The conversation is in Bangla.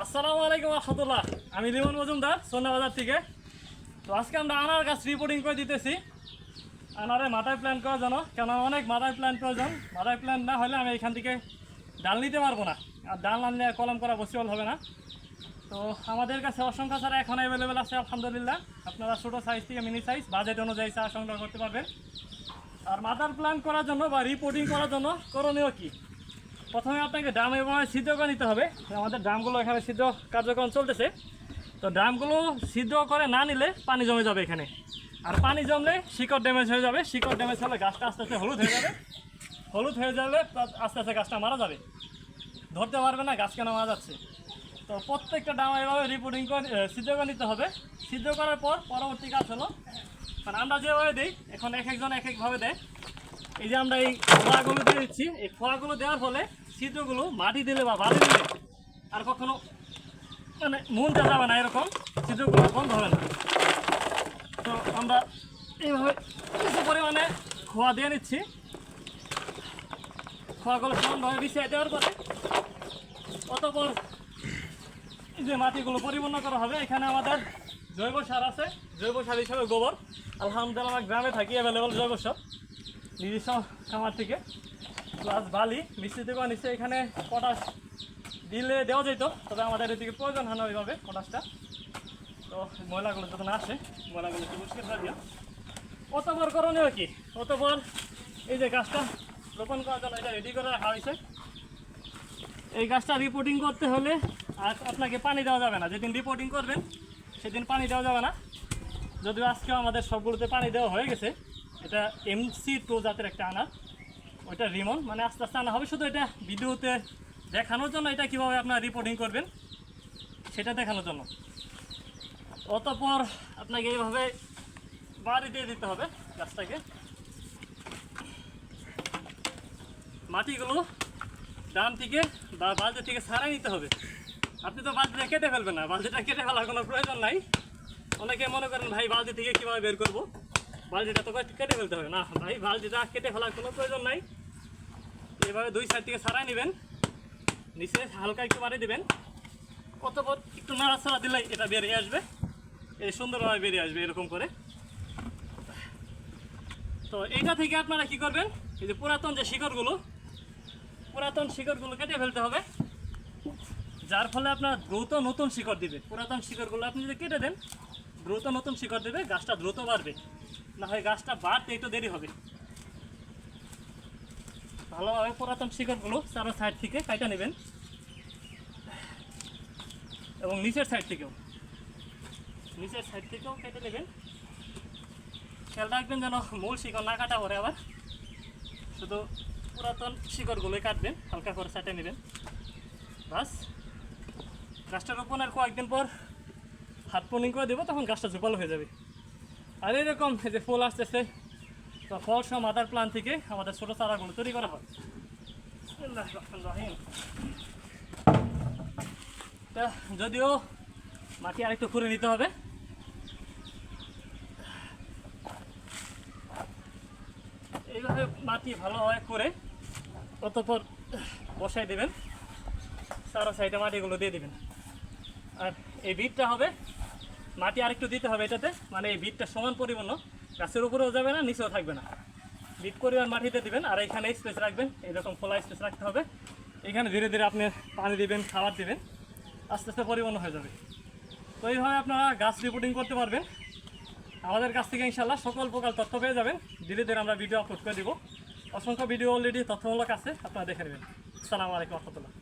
আসসালামু আলাইকুম রহমতুল্লাহ। আমি লিমন মজুমদার সোনা বাজার থেকে। তো আজকে আমরা আনার গাছ রিপোর্টিং করে দিতেছি আনারে মাথায় প্ল্যান করার জন্য, কেন অনেক মাথায় প্ল্যান প্রয়োজন। মাথায় প্ল্যান না হলে আমি এখান থেকে ডাল নিতে পারবো না, আর ডাল আনলে কলম করা পসিবল হবে না। তো আমাদের কাছে অসংখ্য ছাড়া এখন অ্যাভেলেবেল আছে আলহামদুলিল্লাহ। আপনারা ছোটো সাইজ থেকে মিনি সাইজ বাজেট অনুযায়ী চা সংগ্রহ করতে পারবেন। আর মাথার প্ল্যান করার জন্য বা রিপোর্টিং করার জন্য করণীয় কী? প্রথমে আপনাকে ড্রাম এবং সিদ্ধ করে নিতে হবে। আমাদের ড্রামগুলো এখানে সিদ্ধ কার্যক্রম চলতেছে। তো ড্রামগুলো সিদ্ধ করে না নিলে পানি জমে যাবে এখানে, আর পানি জমলে শিকড় ড্যামেজ হয়ে যাবে। শিকড় ড্যামেজ হলে গাছটা আস্তে আস্তে হলুদ হয়ে যাবে। হলুদ হয়ে যাবে আস্তে আস্তে গাছটা মারা যাবে, ধরতে পারবে না গাছ কেন মারা যাচ্ছে। তো প্রত্যেকটা ড্রাম এভাবে রিপোর্টিং করে সিদ্ধ করে নিতে হবে। সিদ্ধ করার পর পরবর্তী কাজ হলো, মানে আমরা যেভাবে দিই এখন এক একজন এক একভাবে দেয়। এই যে আমরা এই ফোয়াগুলো দিয়ে দিচ্ছি, এই ফোয়াগুলো দেওয়ার ফলে ছিদ্রগুলো মাটি দিলে বা বালি দিলে আর কখনো মানে মনটা যাবে না, এরকম ছিদ্রগুলো বন্ধ হবে না। তো আমরা এইভাবে কিছু পরিমাণে খোয়া দিয়ে নিচ্ছি। খোয়াগুলো সমানভাবে বিছিয়ে দেওয়ার পরে অতঃপর যে মাটিগুলো পরিপূর্ণ করা হবে, এখানে আমাদের জৈব সার আছে। জৈব সার হিসাবে গোবর, আলহামদুলিল্লাহ আমরা গ্রামে থাকি, অ্যাভেলেবল জৈব সার নিজস্ব খামার থেকে, প্লাস বালি মিশ্রিত করে নিচ্ছে। এখানে পটাশ দিলে দেওয়া যেত, তবে আমাদের এদিকে প্রয়োজন হয় না ওইভাবে পটাশটা। তো ময়লাগুলো যত না আসে, ময়লাগুলো একটু মুশকিল করে দিও। অতপর করণীয় কি? অতপর এই যে গাছটা রোপণ করার জন্য এটা রেডি করে রাখা হয়েছে। এই গাছটা রিপোর্টিং করতে হলে আর আপনাকে পানি দেওয়া যাবে না। যেদিন রিপোর্টিং করবেন সেদিন পানি দেওয়া যাবে না। যদিও আজকেও আমাদের সবগুলোতে পানি দেওয়া হয়ে গেছে। এটা MC2 জাতের একটা আনা, ওইটা রিমন, মানে আস্তে আস্তে আনা হবে। শুধু এটা ভিডিওতে দেখানোর জন্য, এটা কীভাবে আপনারা রিপোর্টিং করবেন সেটা দেখানোর জন্য। অতঃপর আপনাকে এইভাবে বাড়ি দিয়ে দিতে হবে গাছটাকে। মাটিগুলো ডান থেকে বা বালতি থেকে ছাড়াই নিতে হবে। আপনি তো বালতিটা কেটে ফেলবেন না, বালতিটা কেটে ফেলার কোনো প্রয়োজন নাই। অনেকে মনে করেন ভাই বালতি থেকে কীভাবে বের করবো, বালতিটা তো কেটে ফেলতে হবে না। ভাই বালতিটা কেটে ফেলার কোনো প্রয়োজন নাই। এভাবে দুই সাইড থেকে ছাড়াই নেবেন, নিচে হালকা একটু বাড়িয়ে দেবেন। অতপর একটু নাড়াচাড়া দিলেই এটা বেরিয়ে আসবে, এই সুন্দরভাবে বেরিয়ে আসবে এরকম করে। তো এইটা থেকে আপনারা কি করবেন, এই যে পুরাতন যে শিকড়গুলো কেটে ফেলতে হবে, যার ফলে আপনার দ্রুত নতুন শিকড় দিবে। পুরাতন শিকড়গুলো আপনি যদি কেটে দেন দ্রুত নতুন শিকড় দেবে, গাছটা দ্রুত বাড়বে। না হয় গাছটা বাড়তে একটু দেরি হবে। ভালোভাবে পুরাতন শিকড়গুলো চারো সাইড থেকে কাটা নেবেন, এবং নিচের সাইড থেকেও কেটে নেবেন। খেয়াল রাখবেন যেন মূল শিকড় না কাটা পড়ে, আবার শুধু পুরাতন শিকড়গুলোই কাটবেন, হালকা করে ছাটে নেবেন। বাস, গাছটা রোপণের কয়েকদিন পর হাত পোনিং করে দেবো, তখন গাছটা ঝোপালো হয়ে যাবে। আর এরকম যে ফুল আসতেছে, তো ফল সহ মাদার প্লান্ট থেকে আমাদের ছোটো চারাগুলো তৈরি করা হয়। তা যদিও মাটি আরেকটু খুঁড়ে নিতে হবে। এইভাবে মাটি ভালোভাবে করে অতঃপর বসাই দেবেন, চারো সাইডে মাটিগুলো দিয়ে দেবেন। আর এই ভিতটা হবে মাটি আরেকটু দিতে হবে এটাতে, মানে এই ভিতটা সমান পরিমাণ, গাছের উপরেও যাবে না নিচেও থাকবে না। ভিত পরিমাণ মাটিতে দিবেন, আর এখানে স্পেস রাখবেন, এরকম খোলা স্পেস রাখতে হবে। এখানে ধীরে ধীরে আপনি পানি দিবেন, খাবার দিবেন, আস্তে আস্তে পরিপূর্ণ হয়ে যাবে। তো এইভাবে আপনারা গাছ রিপোর্টিং করতে পারবেন। আমাদের কাছ থেকে ইনশাল্লাহ সকল প্রকার তথ্য পেয়ে যাবেন। ধীরে ধীরে আমরা ভিডিও আপলোড করে দিব। অসংখ্য ভিডিও অলরেডি তথ্যমূলক আছে, আপনারা দেখে নেবেন। আসসালামু আলাইকুম রহমতুল্লাহ।